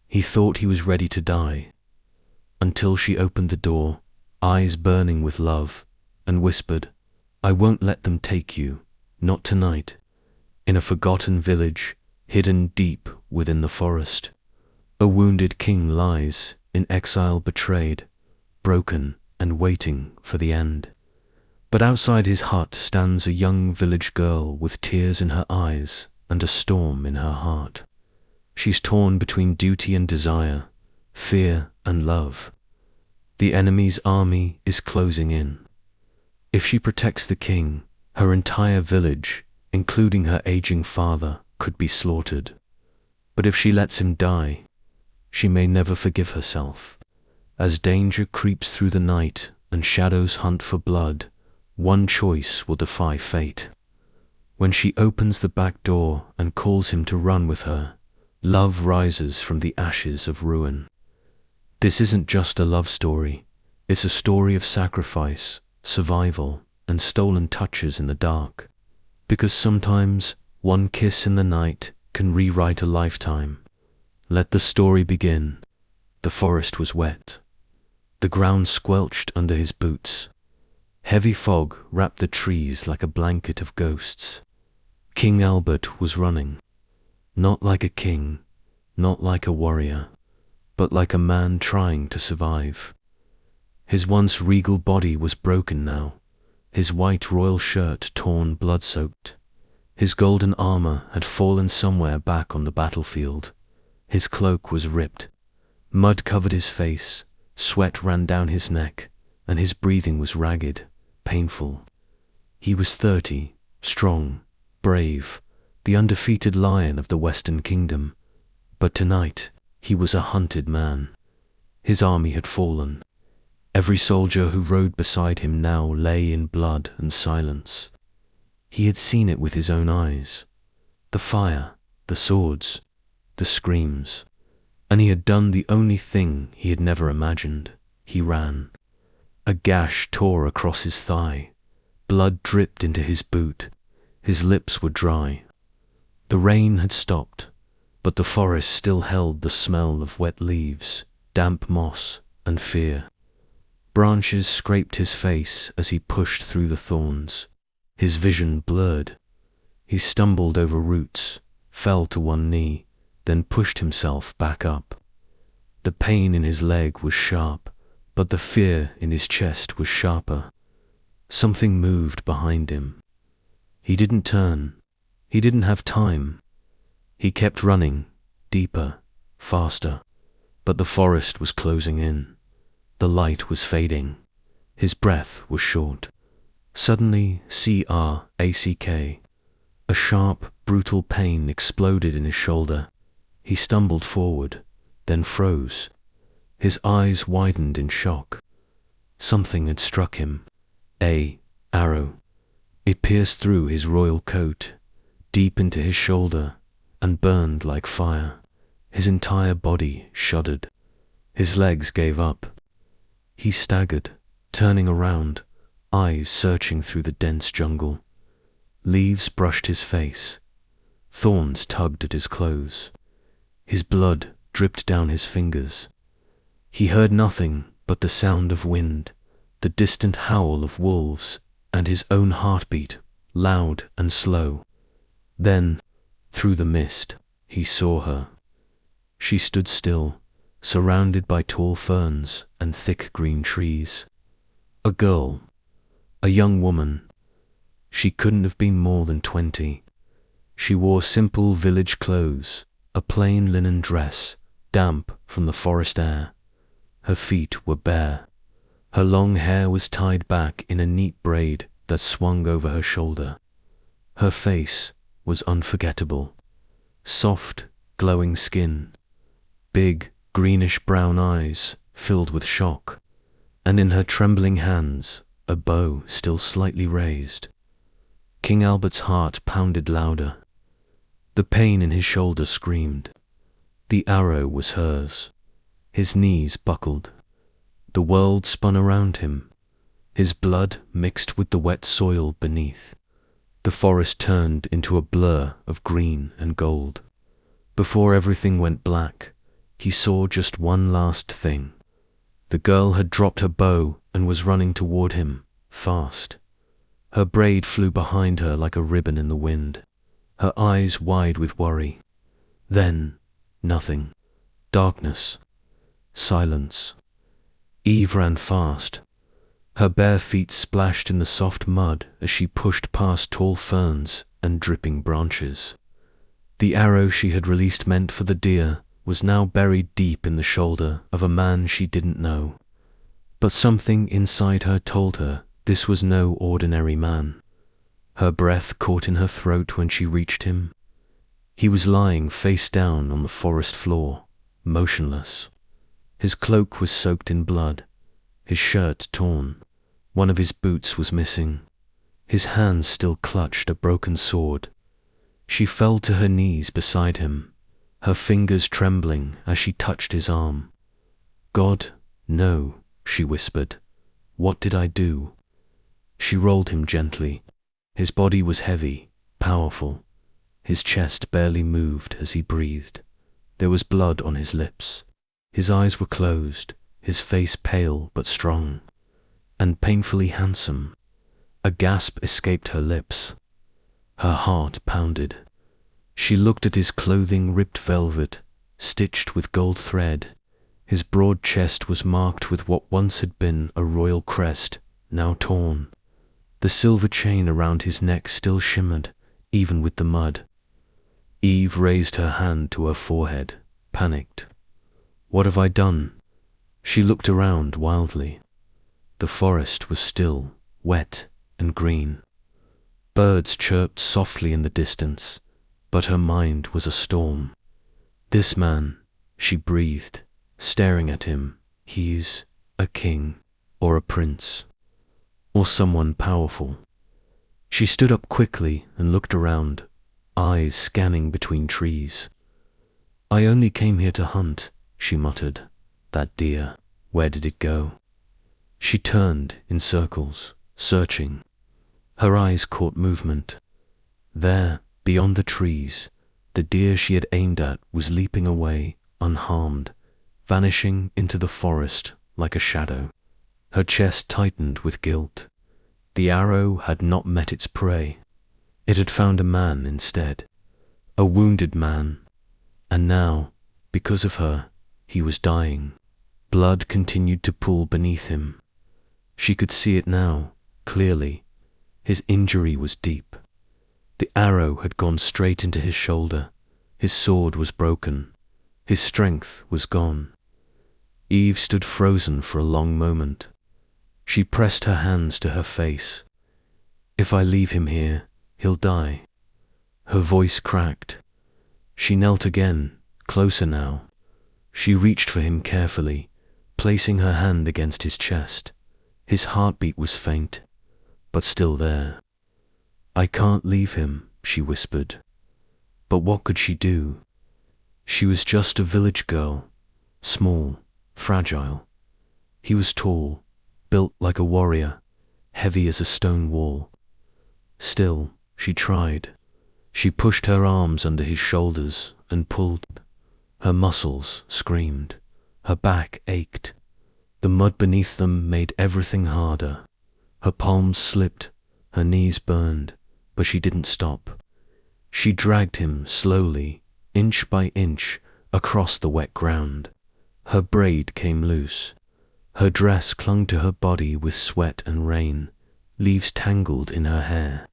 He thought he was ready to die, until she opened the door, eyes burning with love, and whispered, "I won't let them take you, not tonight." In a forgotten village, hidden deep within the forest, a wounded king lies, in exile betrayed, broken and waiting for the end. But outside his hut stands a young village girl with tears in her eyes and a storm in her heart. She's torn between duty and desire, fear and love. The enemy's army is closing in. If she protects the king, her entire village, including her aging father, could be slaughtered. But if she lets him die, she may never forgive herself. As danger creeps through the night and shadows hunt for blood, one choice will defy fate. When she opens the back door and calls him to run with her, love rises from the ashes of ruin. This isn't just a love story. It's a story of sacrifice, survival, and stolen touches in the dark. Because sometimes one kiss in the night can rewrite a lifetime. Let the story begin. The forest was wet. The ground squelched under his boots. Heavy fog wrapped the trees like a blanket of ghosts. King Albert was running. Not like a king, not like a warrior, but like a man trying to survive. His once regal body was broken now, his white royal shirt torn blood-soaked. His golden armor had fallen somewhere back on the battlefield. His cloak was ripped. Mud covered his face, sweat ran down his neck, and his breathing was ragged, painful. He was 30, strong, brave, the undefeated lion of the Western Kingdom. But tonight, he was a hunted man. His army had fallen. Every soldier who rode beside him now lay in blood and silence. He had seen it with his own eyes. The fire, the swords, the screams. And he had done the only thing he had never imagined. He ran. A gash tore across his thigh. Blood dripped into his boot. His lips were dry. The rain had stopped, but the forest still held the smell of wet leaves, damp moss, and fear. Branches scraped his face as he pushed through the thorns. His vision blurred. He stumbled over roots, fell to one knee, then pushed himself back up. The pain in his leg was sharp, but the fear in his chest was sharper. Something moved behind him. He didn't turn. He didn't have time. He kept running, deeper, faster. But the forest was closing in. The light was fading. His breath was short. Suddenly, C-R-A-C-K. A sharp, brutal pain exploded in his shoulder. He stumbled forward, then froze. His eyes widened in shock. Something had struck him. A arrow. It pierced through his royal coat, deep into his shoulder, and burned like fire. His entire body shuddered. His legs gave up. He staggered, turning around, eyes searching through the dense jungle. Leaves brushed his face. Thorns tugged at his clothes. His blood dripped down his fingers. He heard nothing but the sound of wind, the distant howl of wolves, and his own heartbeat, loud and slow. Then, through the mist, he saw her. She stood still, surrounded by tall ferns and thick green trees. A girl, a young woman. She couldn't have been more than 20. She wore simple village clothes, a plain linen dress, damp from the forest air. Her feet were bare. Her long hair was tied back in a neat braid that swung over her shoulder. Her face was unforgettable. Soft, glowing skin, big, greenish-brown eyes filled with shock, and in her trembling hands, a bow still slightly raised. King Albert's heart pounded louder. The pain in his shoulder screamed. The arrow was hers. His knees buckled. The world spun around him. His blood mixed with the wet soil beneath. The forest turned into a blur of green and gold. Before everything went black, he saw just one last thing. The girl had dropped her bow and was running toward him, fast. Her braid flew behind her like a ribbon in the wind, her eyes wide with worry. Then, nothing. Darkness. Silence. Eve ran fast. Her bare feet splashed in the soft mud as she pushed past tall ferns and dripping branches. The arrow she had released meant for the deer was now buried deep in the shoulder of a man she didn't know. But something inside her told her this was no ordinary man. Her breath caught in her throat when she reached him. He was lying face down on the forest floor, motionless. His cloak was soaked in blood, his shirt torn. One of his boots was missing. His hands still clutched a broken sword. She fell to her knees beside him, her fingers trembling as she touched his arm. "God, no," she whispered. "What did I do?" She rolled him gently. His body was heavy, powerful. His chest barely moved as he breathed. There was blood on his lips. His eyes were closed, his face pale but strong, and painfully handsome. A gasp escaped her lips. Her heart pounded. She looked at his clothing, ripped velvet, stitched with gold thread. His broad chest was marked with what once had been a royal crest, now torn. The silver chain around his neck still shimmered, even with the mud. Eve raised her hand to her forehead, panicked. "What have I done?" She looked around wildly. The forest was still, wet and green. Birds chirped softly in the distance, but her mind was a storm. "This man," she breathed, staring at him, "he's a king, or a prince, or someone powerful." She stood up quickly and looked around, eyes scanning between trees. "I only came here to hunt," she muttered. "That deer, where did it go?" She turned in circles, searching. Her eyes caught movement. There, beyond the trees, the deer she had aimed at was leaping away, unharmed, vanishing into the forest like a shadow. Her chest tightened with guilt. The arrow had not met its prey. It had found a man instead, a wounded man, and now, because of her, he was dying. Blood continued to pool beneath him. She could see it now, clearly. His injury was deep. The arrow had gone straight into his shoulder. His sword was broken. His strength was gone. Eve stood frozen for a long moment. She pressed her hands to her face. "If I leave him here, he'll die." Her voice cracked. She knelt again, closer now. She reached for him carefully, placing her hand against his chest. His heartbeat was faint, but still there. "I can't leave him," she whispered. But what could she do? She was just a village girl, small, fragile. He was tall, built like a warrior, heavy as a stone wall. Still, she tried. She pushed her arms under his shoulders and pulled. Her muscles screamed. Her back ached. The mud beneath them made everything harder. Her palms slipped, her knees burned, but she didn't stop. She dragged him slowly, inch by inch, across the wet ground. Her braid came loose. Her dress clung to her body with sweat and rain, leaves tangled in her hair.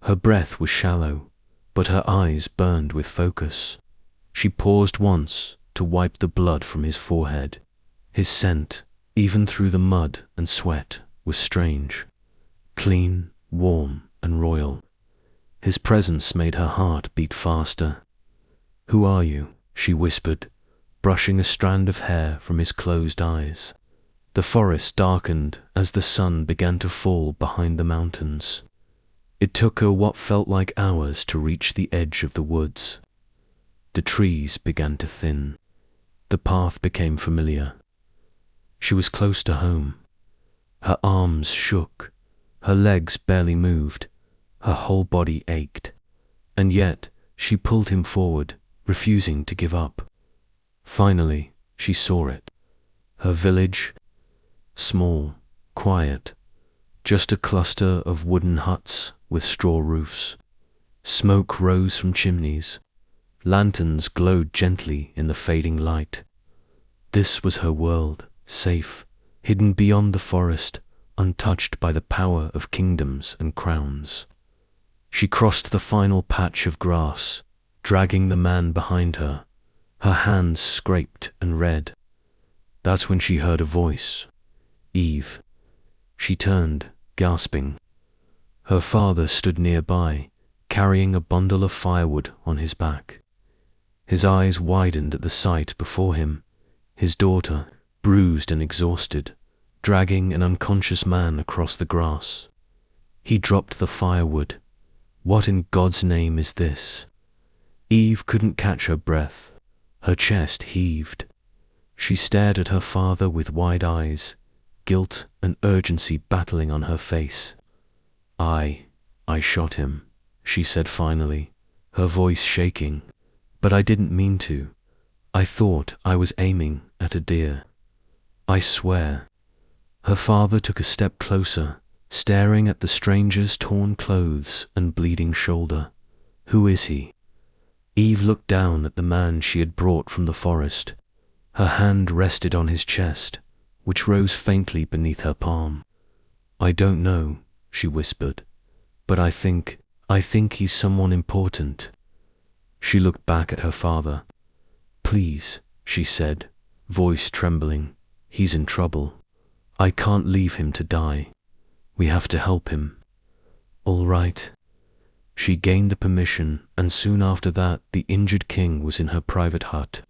Her breath was shallow, but her eyes burned with focus. She paused once to wipe the blood from his forehead. His scent, even through the mud and sweat, was strange. Clean, warm, and royal. His presence made her heart beat faster. "Who are you?" she whispered, brushing a strand of hair from his closed eyes. The forest darkened as the sun began to fall behind the mountains. It took her what felt like hours to reach the edge of the woods. The trees began to thin. The path became familiar. She was close to home. Her arms shook. Her legs barely moved. Her whole body ached. And yet, she pulled him forward, refusing to give up. Finally, she saw it. Her village, small, quiet, just a cluster of wooden huts with straw roofs. Smoke rose from chimneys. Lanterns glowed gently in the fading light. This was her world, safe, hidden beyond the forest, untouched by the power of kingdoms and crowns. She crossed the final patch of grass, dragging the man behind her. Her hands scraped and red. That's when she heard a voice. Eve. She turned, gasping. Her father stood nearby, carrying a bundle of firewood on his back. His eyes widened at the sight before him. His daughter, bruised and exhausted, dragging an unconscious man across the grass. He dropped the firewood. What in God's name is this? Eve couldn't catch her breath. Her chest heaved. She stared at her father with wide eyes, guilt and urgency battling on her face. I shot him, she said finally, her voice shaking. But I didn't mean to. I thought I was aiming at a deer. I swear. Her father took a step closer, staring at the stranger's torn clothes and bleeding shoulder. Who is he? Eve looked down at the man she had brought from the forest. Her hand rested on his chest, which rose faintly beneath her palm. I don't know, she whispered, but I think he's someone important. She looked back at her father. Please, she said, voice trembling, he's in trouble. I can't leave him to die. We have to help him. All right. She gained the permission, and soon after that the injured king was in her private hut.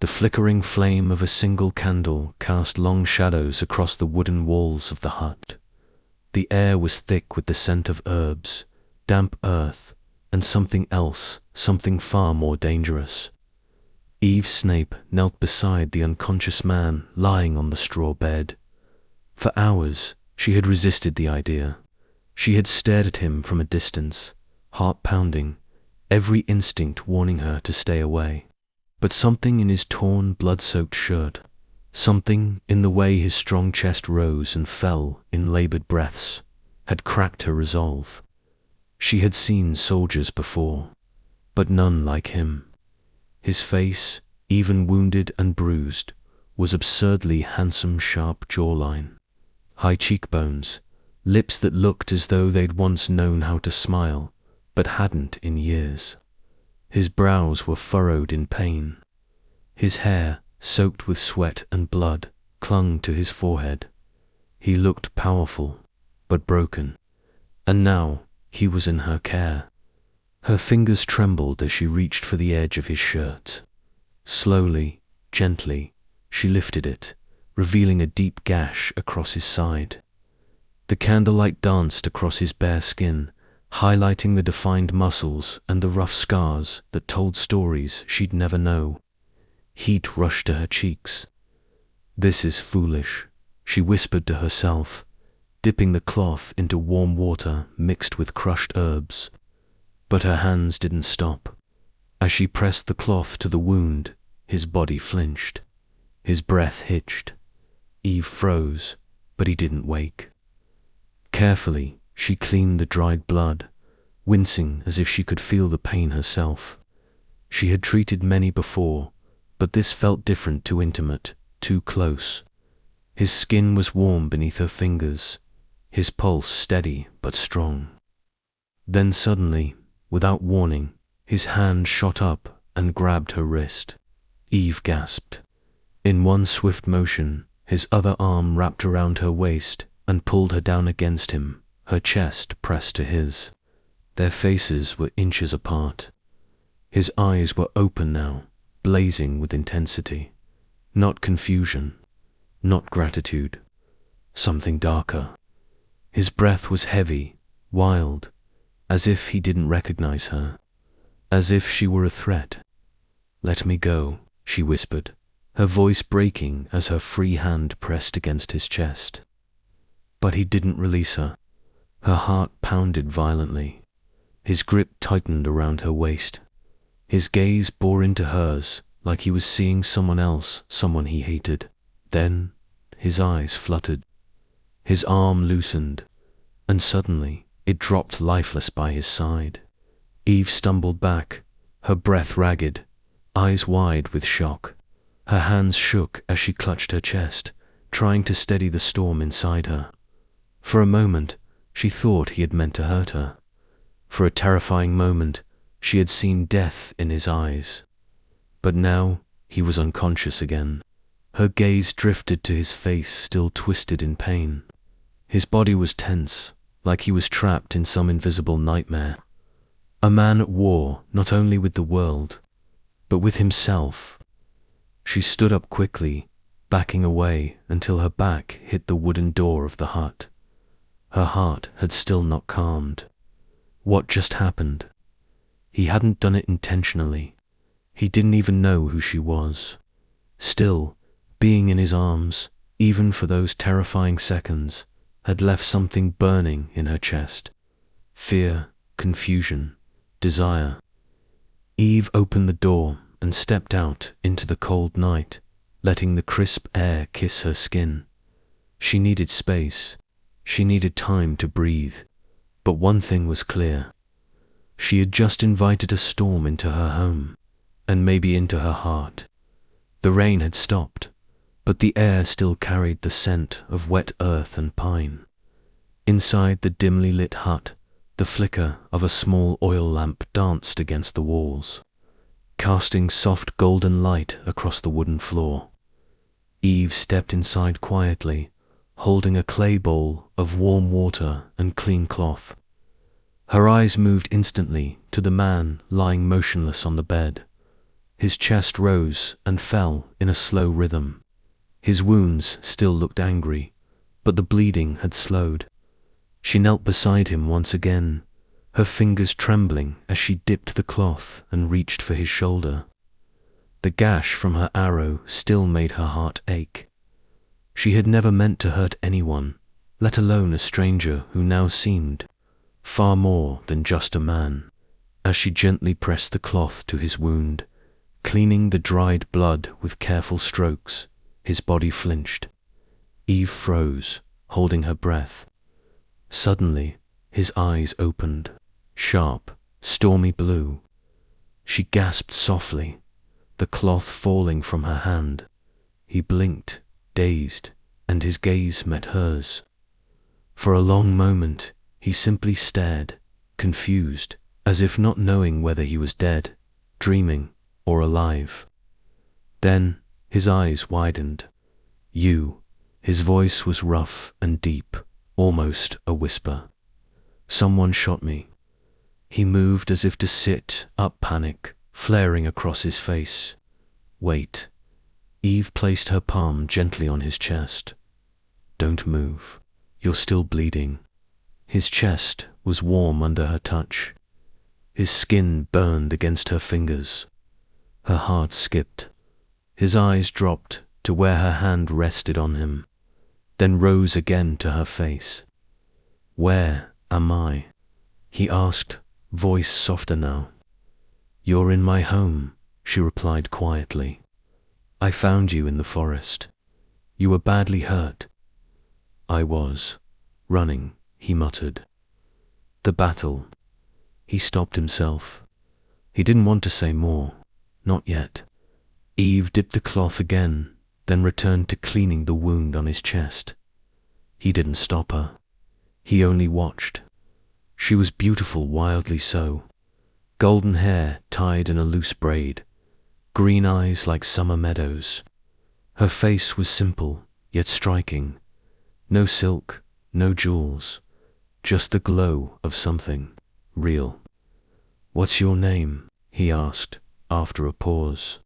The flickering flame of a single candle cast long shadows across the wooden walls of the hut. The air was thick with the scent of herbs, damp earth, and something else, something far more dangerous. Eve Snape knelt beside the unconscious man lying on the straw bed. For hours, she had resisted the idea. She had stared at him from a distance, heart pounding, every instinct warning her to stay away. But something in his torn, blood-soaked shirt, something in the way his strong chest rose and fell in labored breaths, had cracked her resolve. She had seen soldiers before, but none like him. His face, even wounded and bruised, was absurdly handsome, sharp jawline, high cheekbones, lips that looked as though they'd once known how to smile, but hadn't in years. His brows were furrowed in pain. His hair, soaked with sweat and blood, clung to his forehead. He looked powerful, but broken. And now he was in her care. Her fingers trembled as she reached for the edge of his shirt. Slowly, gently, she lifted it, revealing a deep gash across his side. The candlelight danced across his bare skin, highlighting the defined muscles and the rough scars that told stories she'd never know. Heat rushed to her cheeks. This is foolish, she whispered to herself, dipping the cloth into warm water mixed with crushed herbs. But her hands didn't stop. As she pressed the cloth to the wound, his body flinched. His breath hitched. Eve froze, but he didn't wake. Carefully, she cleaned the dried blood, wincing as if she could feel the pain herself. She had treated many before, but this felt different, too intimate, too close. His skin was warm beneath her fingers, his pulse steady but strong. Then suddenly, without warning, his hand shot up and grabbed her wrist. Eve gasped. In one swift motion, his other arm wrapped around her waist and pulled her down against him, her chest pressed to his. Their faces were inches apart. His eyes were open now, blazing with intensity. Not confusion, not gratitude, something darker. His breath was heavy, wild, as if he didn't recognize her, as if she were a threat. "Let me go," she whispered, her voice breaking as her free hand pressed against his chest. But he didn't release her. Her heart pounded violently. His grip tightened around her waist. His gaze bore into hers, like he was seeing someone else, someone he hated. Then his eyes fluttered, his arm loosened, and suddenly it dropped lifeless by his side. Eve stumbled back, her breath ragged, eyes wide with shock. Her hands shook as she clutched her chest, trying to steady the storm inside her. For a moment, she thought he had meant to hurt her. For a terrifying moment, she had seen death in his eyes. But now, he was unconscious again. Her gaze drifted to his face, still twisted in pain. His body was tense, like he was trapped in some invisible nightmare. A man at war, not only with the world, but with himself. She stood up quickly, backing away until her back hit the wooden door of the hut. Her heart had still not calmed. What just happened? He hadn't done it intentionally. He didn't even know who she was. Still, being in his arms, even for those terrifying seconds, had left something burning in her chest. Fear, confusion, desire. Eve opened the door and stepped out into the cold night, letting the crisp air kiss her skin. She needed space. She needed time to breathe. But one thing was clear. She had just invited a storm into her home, and maybe into her heart. The rain had stopped, but the air still carried the scent of wet earth and pine. Inside the dimly lit hut, the flicker of a small oil lamp danced against the walls, casting soft golden light across the wooden floor. Eve stepped inside quietly, holding a clay bowl of warm water and clean cloth. Her eyes moved instantly to the man lying motionless on the bed. His chest rose and fell in a slow rhythm. His wounds still looked angry, but the bleeding had slowed. She knelt beside him once again, her fingers trembling as she dipped the cloth and reached for his shoulder. The gash from her arrow still made her heart ache. She had never meant to hurt anyone, let alone a stranger who now seemed far more than just a man. As she gently pressed the cloth to his wound, cleaning the dried blood with careful strokes, his body flinched. Eve froze, holding her breath. Suddenly, his eyes opened, sharp, stormy blue. She gasped softly, the cloth falling from her hand. He blinked, dazed, and his gaze met hers. For a long moment, he simply stared, confused, as if not knowing whether he was dead, dreaming, or alive. Then his eyes widened. "You." His voice was rough and deep, almost a whisper. "Someone shot me." He moved as if to sit up, panic flaring across his face. "Wait." Eve placed her palm gently on his chest. "Don't move. You're still bleeding." His chest was warm under her touch. His skin burned against her fingers. Her heart skipped. His eyes dropped to where her hand rested on him, then rose again to her face. "Where am I?" he asked, voice softer now. "You're in my home," she replied quietly. "I found you in the forest. You were badly hurt." "I was. Running," he muttered. "The battle." He stopped himself. He didn't want to say more. Not yet. Eve dipped the cloth again, then returned to cleaning the wound on his chest. He didn't stop her. He only watched. She was beautiful, wildly so. Golden hair tied in a loose braid, green eyes like summer meadows. Her face was simple, yet striking. No silk, no jewels, just the glow of something real. "What's your name?" he asked, after a pause.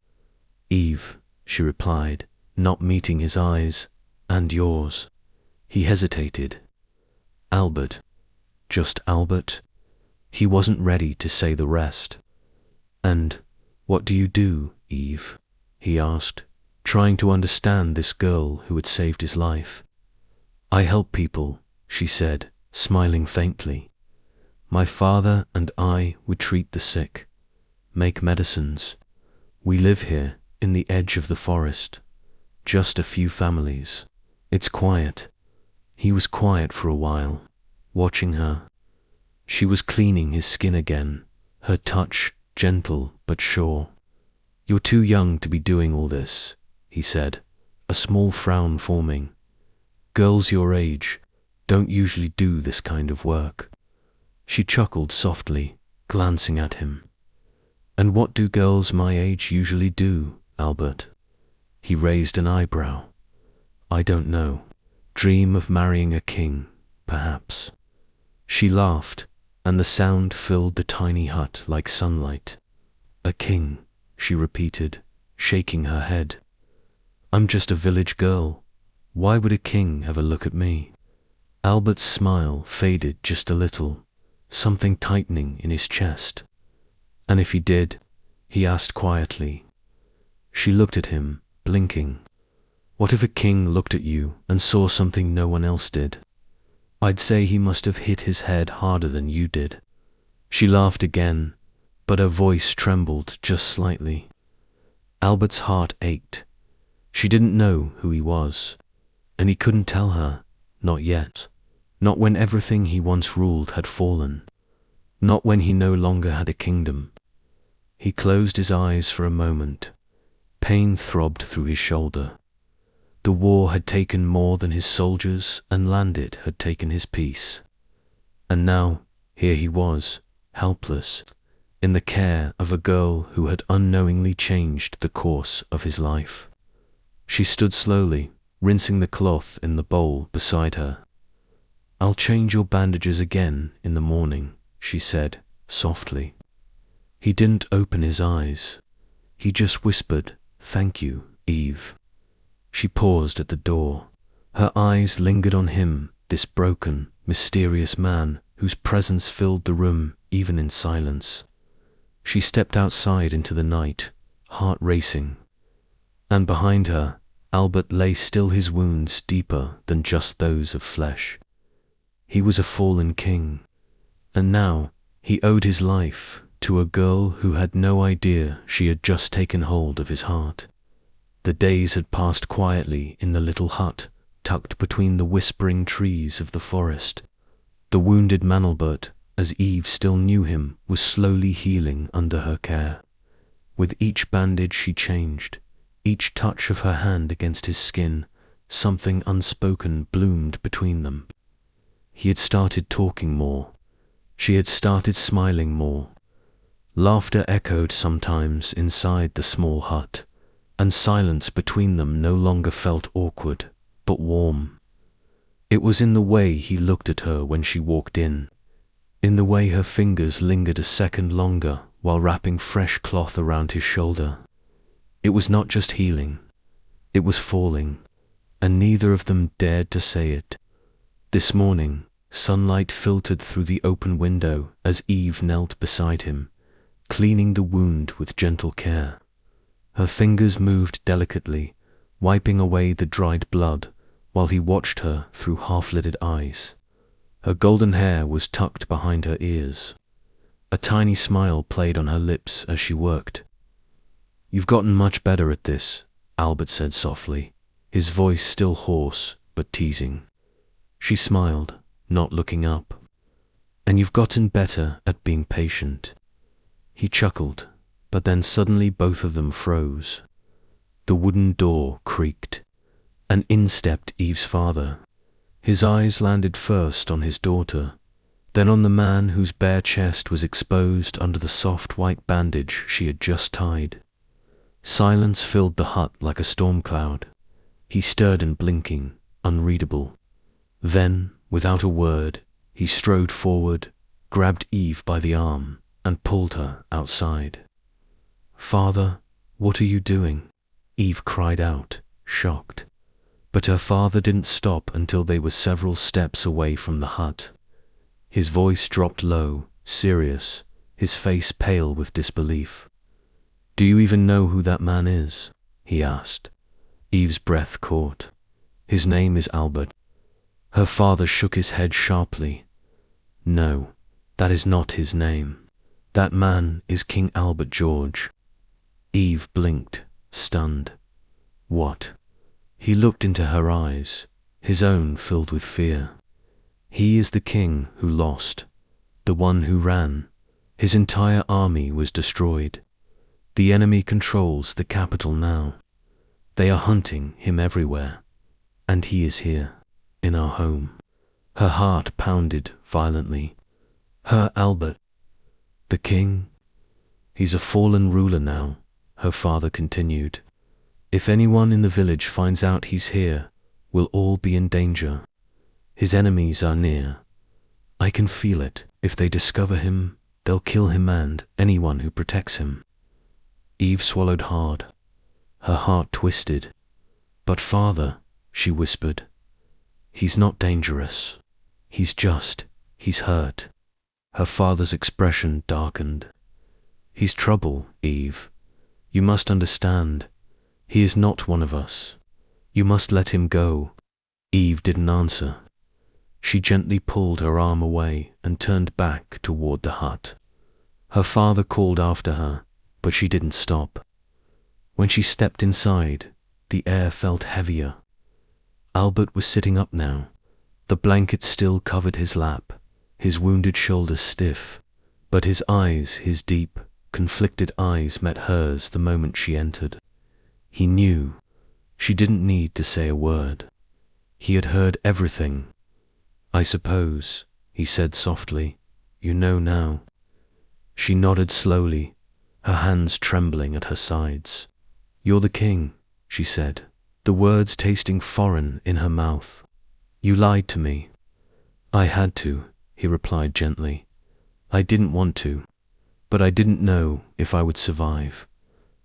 "Eve," she replied, not meeting his eyes. "And yours?" He hesitated. "Albert." "Just Albert?" He wasn't ready to say the rest. "And what do you do, Eve?" he asked, trying to understand this girl who had saved his life. "I help people," she said, smiling faintly. "My father and I would treat the sick, make medicines. We live here in the edge of the forest. Just a few families. It's quiet. He was quiet for a while, watching her. She was cleaning his skin again, her touch gentle but sure. "You're too young to be doing all this," he said, a small frown forming. "Girls your age don't usually do this kind of work." She chuckled softly, glancing at him. "And what do girls my age usually do, Albert?" He raised an eyebrow. "I don't know. Dream of marrying a king, perhaps." She laughed, and the sound filled the tiny hut like sunlight. "A king," she repeated, shaking her head. "I'm just a village girl. Why would a king ever look at me?" Albert's smile faded just a little, something tightening in his chest. "And if he did?" he asked quietly. She looked at him, blinking. "What if a king looked at you and saw something no one else did?" "I'd say he must have hit his head harder than you did." She laughed again, but her voice trembled just slightly. Albert's heart ached. She didn't know who he was, and he couldn't tell her, not yet. Not when everything he once ruled had fallen. Not when he no longer had a kingdom. He closed his eyes for a moment. Pain throbbed through his shoulder. The war had taken more than his soldiers, and Landit had taken his peace. And now, here he was, helpless, in the care of a girl who had unknowingly changed the course of his life. She stood slowly, rinsing the cloth in the bowl beside her. "I'll change your bandages again in the morning," she said, softly. He didn't open his eyes. He just whispered, "Thank you, Eve." She paused at the door. Her eyes lingered on him, this broken, mysterious man whose presence filled the room even in silence. She stepped outside into the night, heart racing. And behind her, Albert lay still, his wounds deeper than just those of flesh. He was a fallen king, and now he owed his life to a girl who had no idea she had just taken hold of his heart. The days had passed quietly in the little hut, tucked between the whispering trees of the forest. The wounded Mandelbert, as Eve still knew him, was slowly healing under her care. With each bandage she changed, each touch of her hand against his skin, something unspoken bloomed between them. He had started talking more. She had started smiling more. Laughter echoed sometimes inside the small hut, and silence between them no longer felt awkward, but warm. It was in the way he looked at her when she walked in the way her fingers lingered a second longer while wrapping fresh cloth around his shoulder. It was not just healing, it was falling, and neither of them dared to say it. This morning, sunlight filtered through the open window as Eve knelt beside him, cleaning the wound with gentle care. Her fingers moved delicately, wiping away the dried blood, while he watched her through half-lidded eyes. Her golden hair was tucked behind her ears. A tiny smile played on her lips as she worked. "You've gotten much better at this," Albert said softly, his voice still hoarse but teasing. She smiled, not looking up. "And you've gotten better at being patient." He chuckled, but then suddenly both of them froze. The wooden door creaked, and in stepped Eve's father. His eyes landed first on his daughter, then on the man whose bare chest was exposed under the soft white bandage she had just tied. Silence filled the hut like a storm cloud. He stirred in blinking, unreadable. Then, without a word, he strode forward, grabbed Eve by the arm, and pulled her outside. "Father, what are you doing?" Eve cried out, shocked. But her father didn't stop until they were several steps away from the hut. His voice dropped low, serious, his face pale with disbelief. "Do you even know who that man is?" he asked. Eve's breath caught. "His name is Albert." Her father shook his head sharply. "No, that is not his name. That man is King Albert George." Eve blinked, stunned. What? He looked into her eyes, his own filled with fear. He is the king who lost, the one who ran. His entire army was destroyed. The enemy controls the capital now. They are hunting him everywhere. And he is here, in our home. Her heart pounded violently. Her Albert, the king? He's a fallen ruler now, her father continued. If anyone in the village finds out he's here, we'll all be in danger. His enemies are near. I can feel it. If they discover him, they'll kill him and anyone who protects him. Eve swallowed hard. Her heart twisted. But father, she whispered, he's not dangerous. He's hurt. Her father's expression darkened. He's trouble, Eve. You must understand. He is not one of us. You must let him go. Eve didn't answer. She gently pulled her arm away and turned back toward the hut. Her father called after her, but she didn't stop. When she stepped inside, the air felt heavier. Albert was sitting up now. The blanket still covered his lap, his wounded shoulders stiff, but his eyes, his deep, conflicted eyes met hers the moment she entered. He knew. She didn't need to say a word. He had heard everything. I suppose, he said softly, you know now. She nodded slowly, her hands trembling at her sides. You're the king, she said, the words tasting foreign in her mouth. You lied to me. I had to, he replied gently. I didn't want to, but I didn't know if I would survive.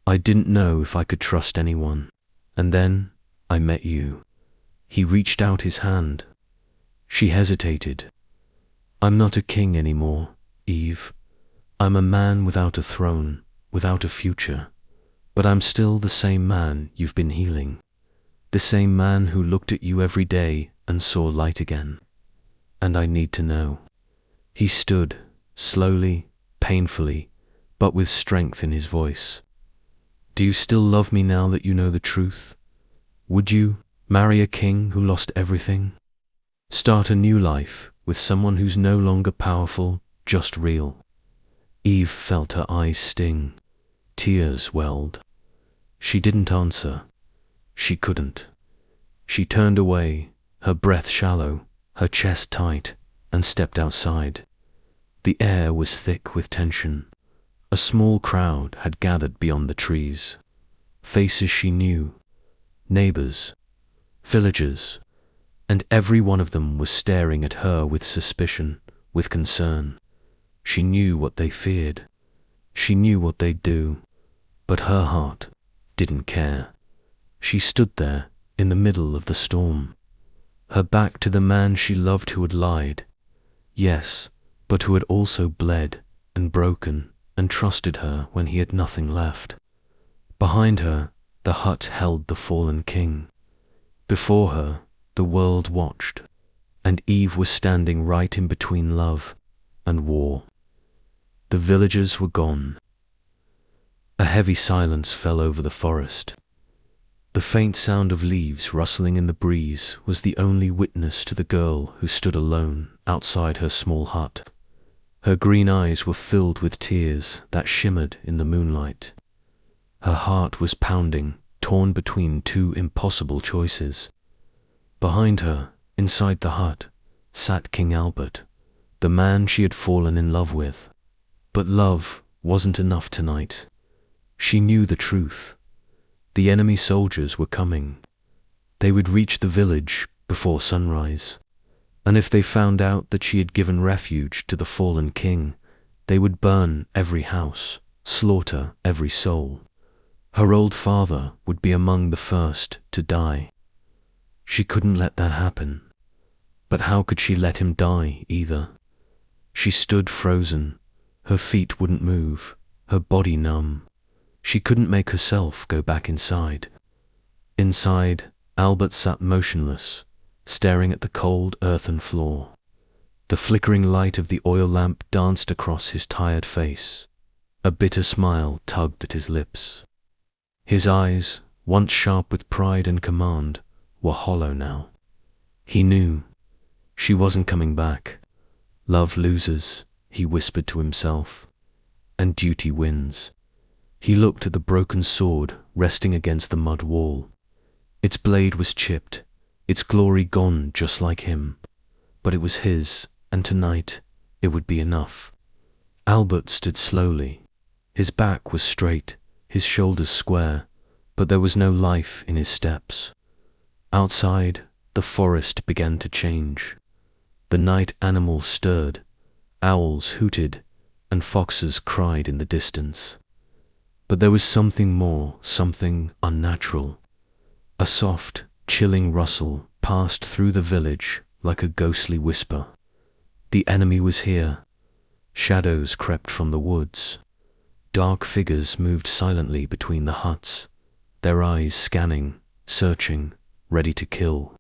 I didn't know if I could trust anyone. And then I met you. He reached out his hand. She hesitated. I'm not a king anymore, Eve. I'm a man without a throne, without a future. But I'm still the same man you've been healing. The same man who looked at you every day and saw light again. And I need to know. He stood, slowly, painfully, but with strength in his voice. Do you still love me now that you know the truth? Would you marry a king who lost everything? Start a new life with someone who's no longer powerful, just real? Eve felt her eyes sting. Tears welled. She didn't answer. She couldn't. She turned away, her breath shallow, her chest tight, and stepped outside. The air was thick with tension. A small crowd had gathered beyond the trees. Faces she knew, neighbors, villagers, and every one of them was staring at her with suspicion, with concern. She knew what they feared. She knew what they'd do, but her heart didn't care. She stood there in the middle of the storm, her back to the man she loved who had lied. Yes, but who had also bled and broken and trusted her when he had nothing left. Behind her, the hut held the fallen king. Before her, the world watched, and Eve was standing right in between love and war. The villagers were gone. A heavy silence fell over the forest. The faint sound of leaves rustling in the breeze was the only witness to the girl who stood alone outside her small hut. Her green eyes were filled with tears that shimmered in the moonlight. Her heart was pounding, torn between two impossible choices. Behind her, inside the hut, sat King Albert, the man she had fallen in love with. But love wasn't enough tonight. She knew the truth. The enemy soldiers were coming. They would reach the village before sunrise. And if they found out that she had given refuge to the fallen king, they would burn every house, slaughter every soul. Her old father would be among the first to die. She couldn't let that happen. But how could she let him die either? She stood frozen. Her feet wouldn't move, her body numb. She couldn't make herself go back inside. Inside, Albert sat motionless, staring at the cold earthen floor. The flickering light of the oil lamp danced across his tired face. A bitter smile tugged at his lips. His eyes, once sharp with pride and command, were hollow now. He knew she wasn't coming back. Love loses, he whispered to himself, and duty wins. He looked at the broken sword resting against the mud wall. Its blade was chipped, its glory gone just like him. But it was his, and tonight it would be enough. Albert stood slowly. His back was straight, his shoulders square, but there was no life in his steps. Outside, the forest began to change. The night animals stirred, owls hooted, and foxes cried in the distance. But there was something more, something unnatural. A soft, chilling rustle passed through the village like a ghostly whisper. The enemy was here. Shadows crept from the woods. Dark figures moved silently between the huts, their eyes scanning, searching, ready to kill.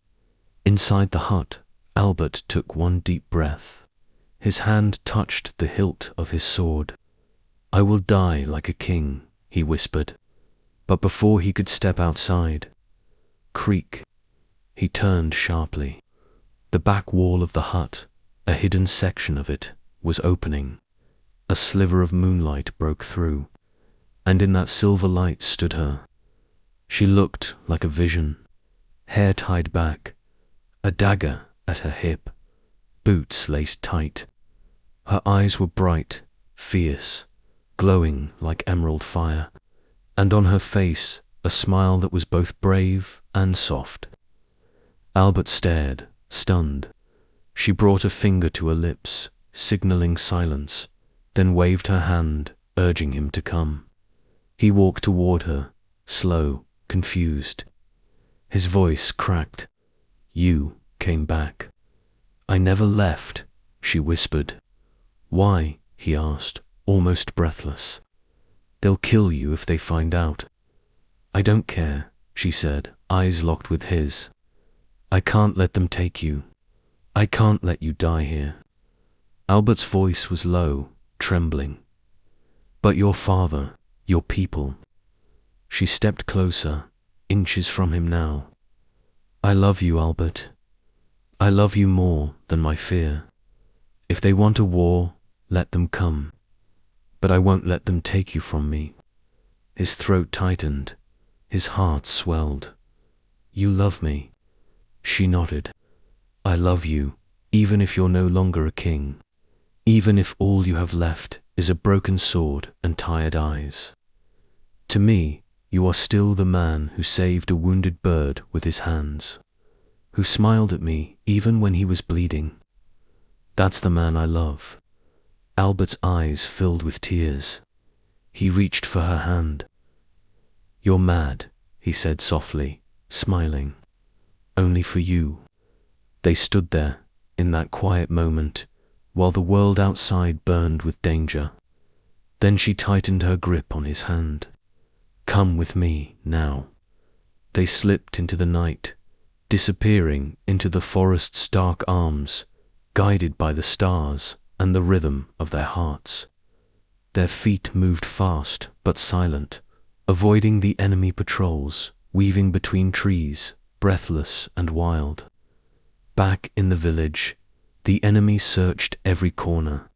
Inside the hut, Albert took one deep breath. His hand touched the hilt of his sword. "I will die like a king," he whispered. But before he could step outside, creak, he turned sharply. The back wall of the hut, a hidden section of it, was opening. A sliver of moonlight broke through, and in that silver light stood her. She looked like a vision, hair tied back, a dagger at her hip, boots laced tight. Her eyes were bright, fierce, glowing like emerald fire, and on her face a smile that was both brave and soft. Albert stared, stunned. She brought a finger to her lips, signaling silence, then waved her hand, urging him to come. He walked toward her, slow, confused. His voice cracked. "You came back." "I never left," she whispered. "Why?" he asked, almost breathless. "They'll kill you if they find out." "I don't care," she said, eyes locked with his. "I can't let them take you. I can't let you die here." Albert's voice was low, trembling. "But your father, your people." She stepped closer, inches from him now. "I love you, Albert. I love you more than my fear. If they want a war, let them come. But I won't let them take you from me." His throat tightened. His heart swelled. "You love me." She nodded. "I love you, even if you're no longer a king. Even if all you have left is a broken sword and tired eyes. To me, you are still the man who saved a wounded bird with his hands, who smiled at me even when he was bleeding. That's the man I love." Albert's eyes filled with tears. He reached for her hand. "You're mad," he said softly, smiling. "Only for you." They stood there, in that quiet moment, while the world outside burned with danger. Then she tightened her grip on his hand. "Come with me, now." They slipped into the night, disappearing into the forest's dark arms, guided by the stars and the rhythm of their hearts. Their feet moved fast but silent, avoiding the enemy patrols, weaving between trees, breathless and wild. Back in the village, the enemy searched every corner.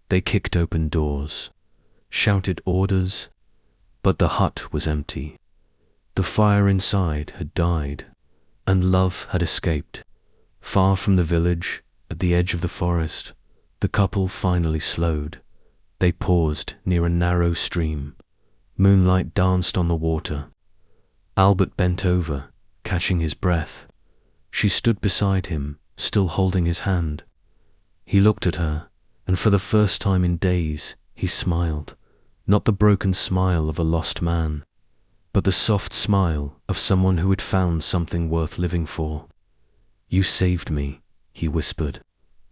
They kicked open doors, shouted orders, but the hut was empty. The fire inside had died, and love had escaped. Far from the village, at the edge of the forest, the couple finally slowed. They paused near a narrow stream. Moonlight danced on the water. Albert bent over, catching his breath. She stood beside him, still holding his hand. He looked at her, and for the first time in days, he smiled. Not the broken smile of a lost man, but the soft smile of someone who had found something worth living for. "You saved me," he whispered.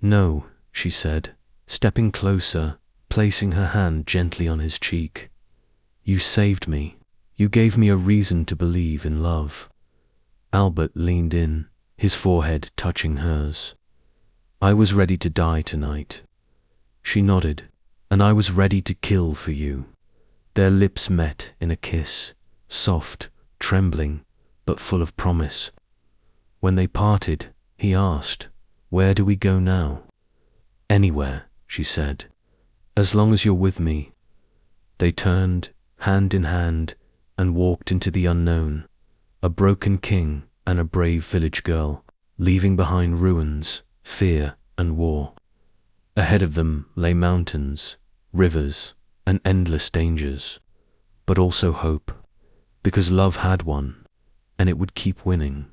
"No," she said, stepping closer, placing her hand gently on his cheek. "You saved me. You gave me a reason to believe in love." Albert leaned in, his forehead touching hers. "I was ready to die tonight." She nodded. "And I was ready to kill for you." Their lips met in a kiss, soft, trembling, but full of promise. When they parted, he asked, "Where do we go now?" "Anywhere," she said, "as long as you're with me." They turned, hand in hand, and walked into the unknown, a broken king and a brave village girl, leaving behind ruins, fear, and war. Ahead of them lay mountains, rivers, and endless dangers, but also hope, because love had won, and it would keep winning.